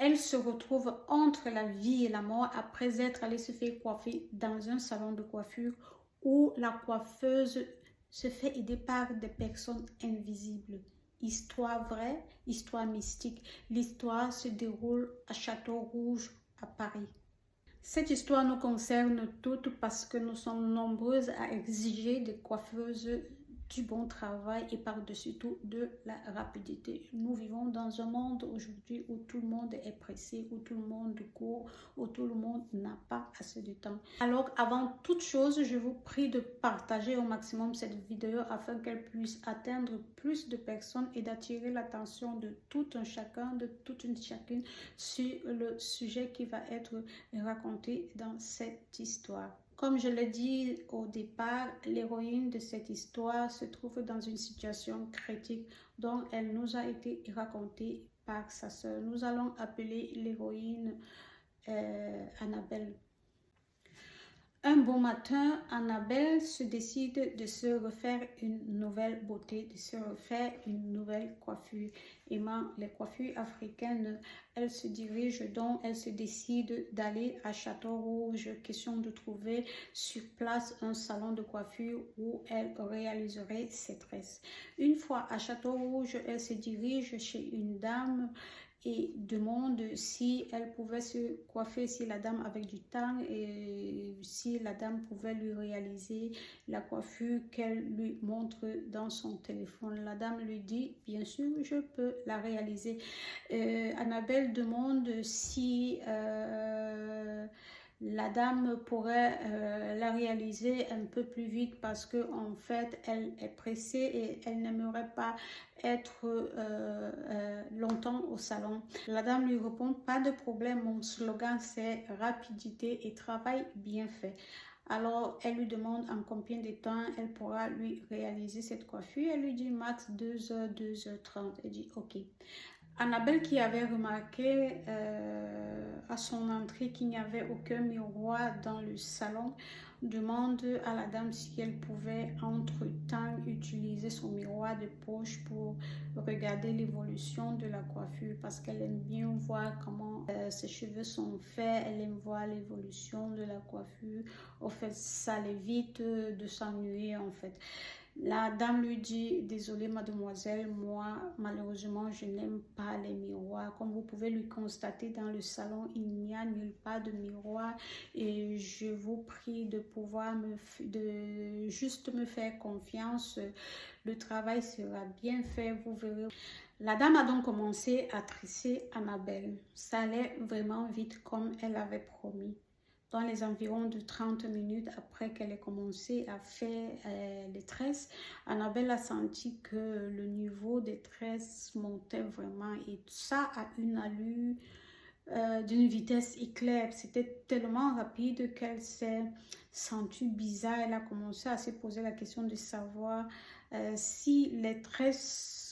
Elle se retrouve entre la vie et la mort après être allée se faire coiffer dans un salon de coiffure où la coiffeuse se fait aider par des personnes invisibles. Histoire vraie, histoire mystique. L'histoire se déroule à Château-Rouge, à Paris. Cette histoire nous concerne toutes parce que nous sommes nombreuses à exiger des coiffeuses du bon travail et par-dessus tout de la rapidité. Nous vivons dans un monde aujourd'hui où tout le monde est pressé, où tout le monde court, où tout le monde n'a pas assez de temps. Alors avant toute chose, je vous prie de partager au maximum cette vidéo afin qu'elle puisse atteindre plus de personnes et d'attirer l'attention de tout un chacun, de toute une chacune sur le sujet qui va être raconté dans cette histoire. Comme je l'ai dit au départ, l'héroïne de cette histoire se trouve dans une situation critique dont elle nous a été racontée par sa sœur. Nous allons appeler l'héroïne Annabelle. Un bon matin, Annabelle se décide de se refaire une nouvelle beauté, de se refaire une nouvelle coiffure. Aimant les coiffures africaines, elle se dirige donc, elle se décide d'aller à Château-Rouge, question de trouver sur place un salon de coiffure où elle réaliserait ses tresses. Une fois à Château-Rouge, elle se dirige chez une dame et demande si elle pouvait se coiffer, si la dame avait du temps et si la dame pouvait lui réaliser la coiffure qu'elle lui montre dans son téléphone. La dame lui dit, bien sûr, je peux la réaliser. Annabelle demande si la dame pourrait la réaliser un peu plus vite parce que en fait elle est pressée et elle n'aimerait pas être longtemps au salon. La dame lui répond, pas de problème, mon slogan c'est rapidité et travail bien fait. Alors elle lui demande en combien de temps elle pourra lui réaliser cette coiffure. Elle lui dit max 2h, 2h30. Elle dit ok. Annabelle, qui avait remarqué à son entrée qu'il n'y avait aucun miroir dans le salon, demande à la dame si elle pouvait entre-temps utiliser son miroir de poche pour regarder l'évolution de la coiffure parce qu'elle aime bien voir comment ses cheveux sont faits, elle aime voir l'évolution de la coiffure. Au fait, ça l'évite de s'ennuyer en fait. La dame lui dit, désolée mademoiselle, moi malheureusement je n'aime pas les miroirs. Comme vous pouvez le constater dans le salon, il n'y a nulle part de miroir et je vous prie de pouvoir juste me faire confiance. Le travail sera bien fait, vous verrez. La dame a donc commencé à tresser Annabelle. Ça allait vraiment vite comme elle avait promis. Dans les environs de 30 minutes après qu'elle ait commencé à faire les tresses, Annabelle a senti que le niveau des tresses montait vraiment et ça a une allure d'une vitesse éclair. C'était tellement rapide qu'elle s'est sentie bizarre. Elle a commencé à se poser la question de savoir si les tresses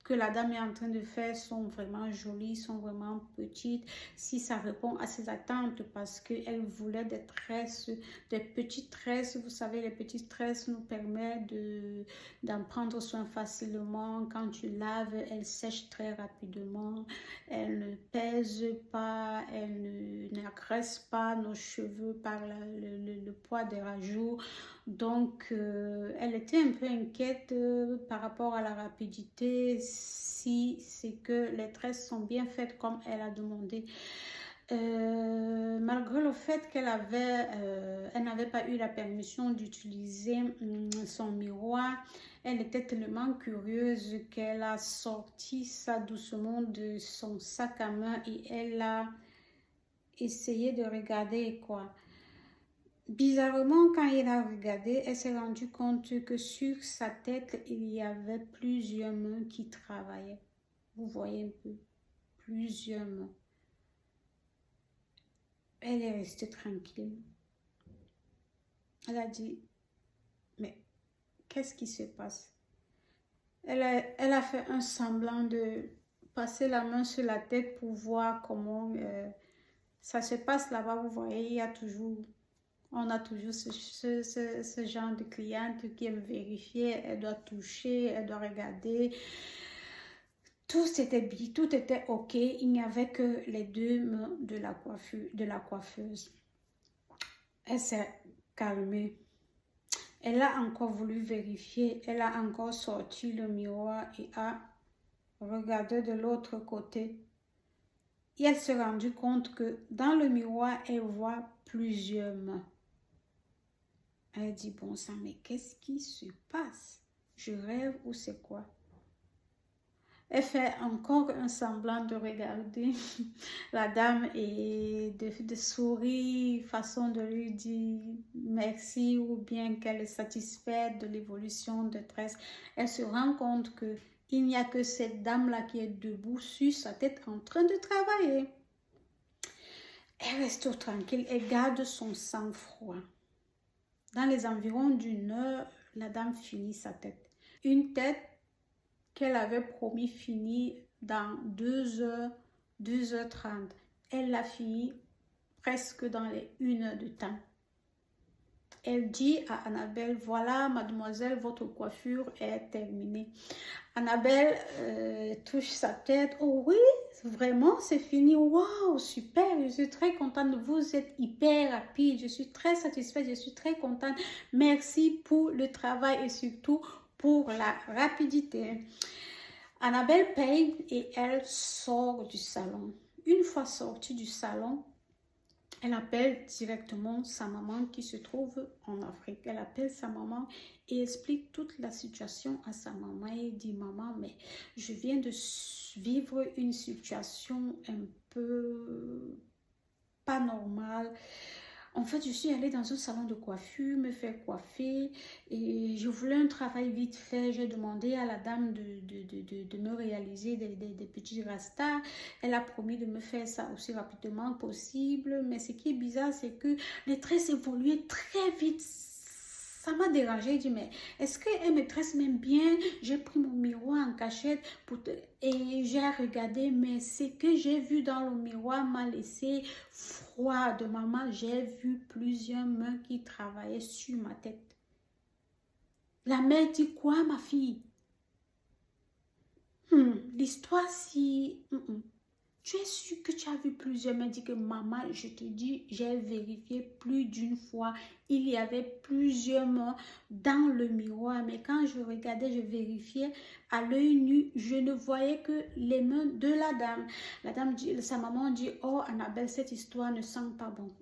que la dame est en train de faire sont vraiment jolies, sont vraiment petites, si ça répond à ses attentes parce qu'elle voulait des tresses, des petites tresses. Vous savez, les petites tresses nous permettent d'en prendre soin facilement. Quand tu laves, elles sèchent très rapidement, elles ne pèsent pas, elles n'agressent pas nos cheveux par le poids des rajouts. Donc, elle était un peu inquiète par rapport à la rapidité, si c'est que les tresses sont bien faites comme elle a demandé. Malgré le fait qu'elle n'avait pas eu la permission d'utiliser son miroir, elle était tellement curieuse qu'elle a sorti ça doucement de son sac à main et elle a essayé de regarder quoi. Bizarrement, quand elle a regardé, elle s'est rendue compte que sur sa tête, il y avait plusieurs mains qui travaillaient. Vous voyez un peu, plusieurs mains. Elle est restée tranquille. Elle a dit, mais qu'est-ce qui se passe? Elle a fait un semblant de passer la main sur la tête pour voir comment ça se passe là-bas. Vous voyez, il y a toujours... On a toujours ce genre de cliente qui aime vérifier, elle doit toucher, elle doit regarder. Tout était bien, tout était ok. Il n'y avait que les deux mains de la coiffeuse. Elle s'est calmée. Elle a encore voulu vérifier. Elle a encore sorti le miroir et a regardé de l'autre côté. Et elle s'est rendue compte que dans le miroir, elle voit plusieurs mains. Elle dit, bon sang, mais qu'est-ce qui se passe? Je rêve ou c'est quoi? Elle fait encore un semblant de regarder la dame et de sourire, façon de lui dire merci ou bien qu'elle est satisfaite de l'évolution de tresse. Elle se rend compte que il n'y a que cette dame-là qui est debout sur sa tête en train de travailler. Elle reste tranquille et garde son sang-froid. Dans les environs d'une heure, la dame finit sa tête. Une tête qu'elle avait promis finir dans 2h, 2h30. Elle l'a fini presque dans les 1 heure de temps. Elle dit à Annabelle, voilà mademoiselle, votre coiffure est terminée. Annabelle touche sa tête, oh oui, vraiment c'est fini, waouh, super, je suis très contente, vous êtes hyper rapide, je suis très satisfaite, je suis très contente, merci pour le travail et surtout pour la rapidité. Annabelle paye et elle sort du salon. Une fois sortie du salon, elle appelle directement sa maman qui se trouve en Afrique. Elle appelle sa maman et explique toute la situation à sa maman et dit, maman, mais je viens de vivre une situation un peu pas normale. En fait, je suis allée dans un salon de coiffure, me faire coiffer et je voulais un travail vite fait. J'ai demandé à la dame de me réaliser des petits rastas. Elle a promis de me faire ça aussi rapidement possible. Mais ce qui est bizarre, c'est que les tresses évoluaient très vite. Ça m'a dérangée. Je dis, mais est-ce qu'elle me tresse même bien? J'ai pris mon miroir en cachette et j'ai regardé, mais ce que j'ai vu dans le miroir m'a laissé froide. Maman, j'ai vu plusieurs mains qui travaillaient sur ma tête. La mère dit, quoi, ma fille? L'histoire, si... Tu es sûre que tu as vu plusieurs mains? Dit que maman, je te dis, j'ai vérifié plus d'une fois. Il y avait plusieurs mains dans le miroir. Mais quand je regardais, je vérifiais à l'œil nu, je ne voyais que les mains de la dame. La dame dit, sa maman dit, oh Annabelle, cette histoire ne sent pas bon.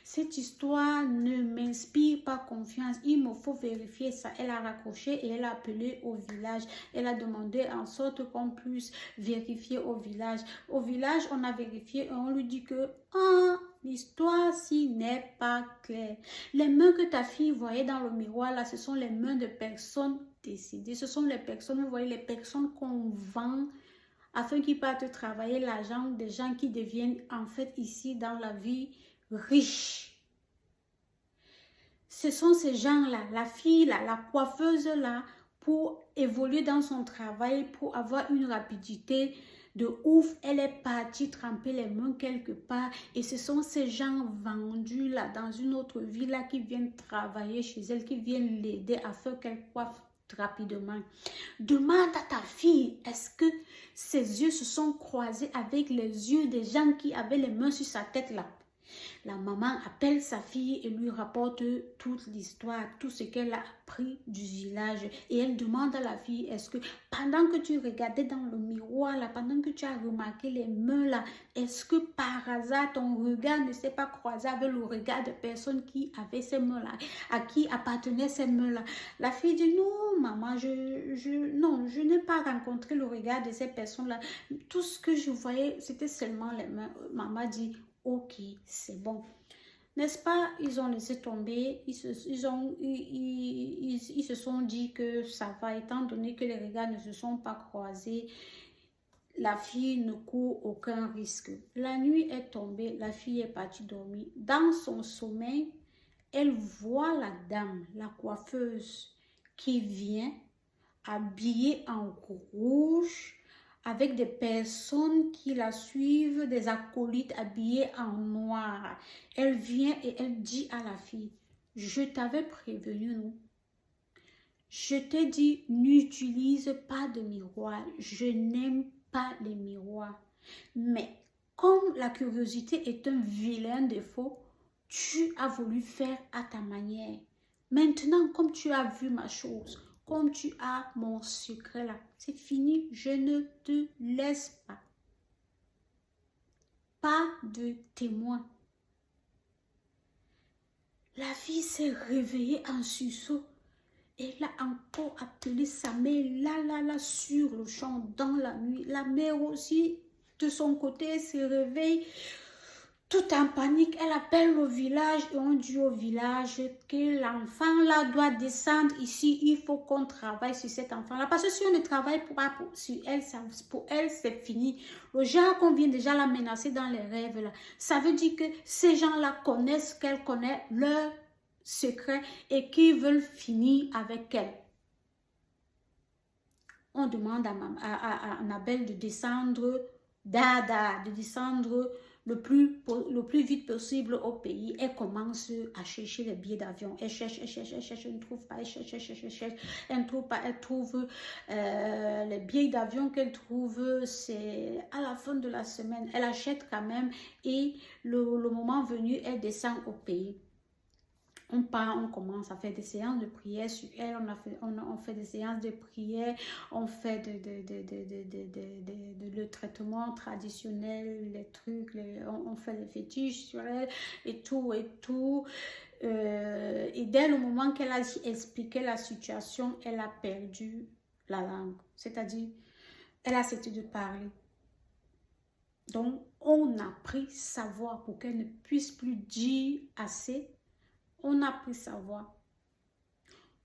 Cette histoire ne m'inspire pas confiance. Il me faut vérifier ça. Elle a raccroché et elle a appelé au village. Elle a demandé en sorte qu'on puisse vérifier au village. Au village, on a vérifié et on lui dit que l'histoire-ci n'est pas claire. Les mains que ta fille voyait dans le miroir, là, ce sont les mains de personnes décédées. Ce sont les personnes, vous voyez, les personnes qu'on vend afin qu'ils partent travailler l'argent des gens qui deviennent en fait ici dans la vie riches. Ce sont ces gens-là, la fille là, la coiffeuse là, pour évoluer dans son travail, pour avoir une rapidité de ouf, elle est partie tremper les mains quelque part et ce sont ces gens vendus là dans une autre ville là qui viennent travailler chez elle, qui viennent l'aider à faire qu'elle coiffe rapidement. Demande à ta fille, est-ce que ses yeux se sont croisés avec les yeux des gens qui avaient les mains sur sa tête là? La maman appelle sa fille et lui rapporte toute l'histoire, tout ce qu'elle a appris du village. Et elle demande à la fille, est-ce que pendant que tu regardais dans le miroir, là, pendant que tu as remarqué les mains là, est-ce que par hasard ton regard ne s'est pas croisé avec le regard de personnes qui avaient ces mains là, à qui appartenaient ces mains là? La fille dit, non maman, non, je n'ai pas rencontré le regard de ces personnes là. Tout ce que je voyais, c'était seulement les mains. Maman dit, ok, c'est bon. N'est-ce pas? Ils ont laissé tomber, ils se sont dit que ça va, étant donné que les regards ne se sont pas croisés, la fille ne court aucun risque. La nuit est tombée, la fille est partie dormir. Dans son sommeil, elle voit la dame, la coiffeuse, qui vient habillée en rouge, avec des personnes qui la suivent, des acolytes habillés en noir. Elle vient et elle dit à la fille, je t'avais prévenu, non? Je t'ai dit, n'utilise pas de miroir. Je n'aime pas les miroirs. Mais comme la curiosité est un vilain défaut, tu as voulu faire à ta manière. Maintenant, comme tu as vu ma chose, comme tu as mon secret là, c'est fini, je ne te laisse pas. Pas de témoin. La fille s'est réveillée en sursaut. Elle a encore appelé sa mère là, sur le champ, dans la nuit. La mère aussi, de son côté, se réveille tout en panique. Elle appelle le village et on dit au village que l'enfant là doit descendre ici. Il faut qu'on travaille sur cet enfant là. Parce que si on ne travaille pas sur elle, pour elle c'est fini. Le genre qu'on vient déjà la menacer dans les rêves là. Ça veut dire que ces gens là connaissent qu'elle connaît leur secret et qu'ils veulent finir avec elle. On demande à Annabelle de descendre, de descendre le plus vite possible au pays. Elle commence à chercher les billets d'avion. Elle cherche, elle ne trouve pas, elle cherche, elle ne trouve pas, elle trouve les billets d'avion qu'elle trouve, c'est à la fin de la semaine. Elle achète quand même et le moment venu, elle descend au pays. On part, on commence à faire des séances de prière sur elle, on fait des séances de prière, on fait le traitement traditionnel, les trucs, on fait les fétiches sur elle et tout. Et dès le moment qu'elle a expliqué la situation, elle a perdu la langue, c'est-à-dire elle a cessé de parler. Donc, on a pris sa voix pour qu'elle ne puisse plus dire assez. On a pris sa voix.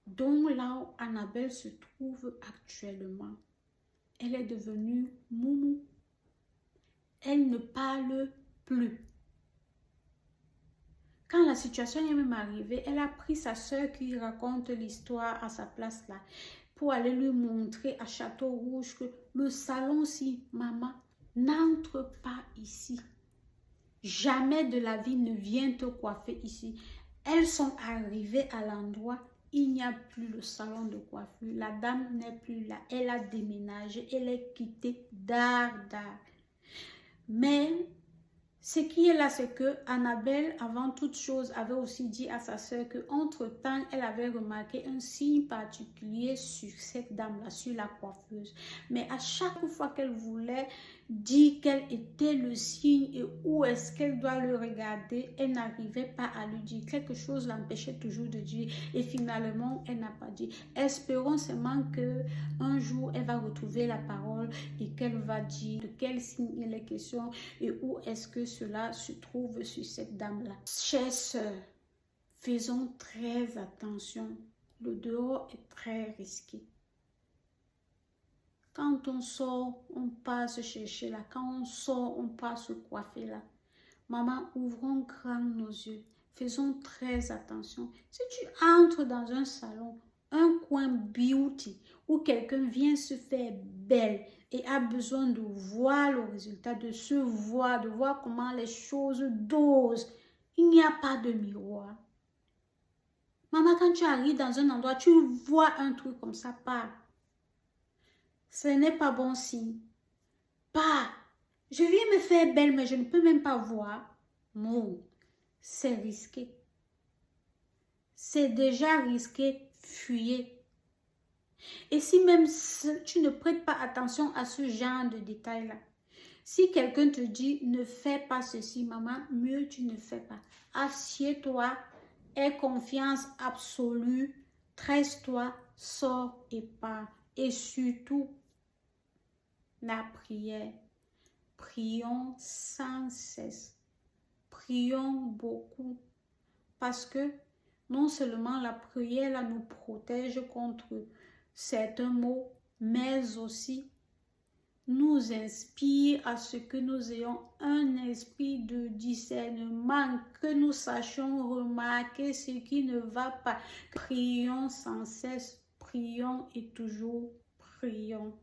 Donc là où Annabelle se trouve actuellement, elle est devenue moumou. Elle ne parle plus. Quand la situation est même arrivée, elle a pris sa soeur qui raconte l'histoire à sa place là, pour aller lui montrer à Château Rouge que le salon, si maman, n'entre pas ici. Jamais de la vie ne vient te coiffer ici. Elles sont arrivées à l'endroit, il n'y a plus le salon de coiffure. La dame n'est plus là. Elle a déménagé, elle est quittée d'art. Mais ce qui est là, c'est que Annabelle, avant toute chose, avait aussi dit à sa soeur qu'entre-temps, elle avait remarqué un signe particulier sur cette dame-là, sur la coiffeuse. Mais à chaque fois qu'elle voulait dire quel était le signe et où est-ce qu'elle doit le regarder, elle n'arrivait pas à lui dire. Quelque chose l'empêchait toujours de dire et finalement, elle n'a pas dit. Espérons seulement qu'un jour, elle va retrouver la parole et qu'elle va dire de quel signe il est question et où est-ce que cela se trouve sur cette dame-là. Chères sœurs, faisons très attention. Le dehors est très risqué. Quand on sort, on passe chercher là. Quand on sort, on passe se coiffer là. Maman, ouvrons grand nos yeux. Faisons très attention. Si tu entres dans un salon, un coin beauty, où quelqu'un vient se faire belle et a besoin de voir le résultat, de se voir, de voir comment les choses dosent, il n'y a pas de miroir. Maman, quand tu arrives dans un endroit, tu vois un truc comme ça, pas. Ce n'est pas bon signe. Pas. Je viens me faire belle, mais je ne peux même pas voir. Non, c'est risqué. C'est déjà risqué, fuyez. Et si même tu ne prêtes pas attention à ce genre de détails-là, si quelqu'un te dit ne fais pas ceci, maman, mieux tu ne fais pas. Assieds-toi, aie confiance absolue, tresse-toi, sors et pars. Et surtout, la prière. Prions sans cesse. Prions beaucoup. Parce que non seulement la prière là, nous protège contre certains maux, mais aussi nous inspire à ce que nous ayons un esprit de discernement, que nous sachions remarquer ce qui ne va pas. Prions sans cesse, prions et toujours prions.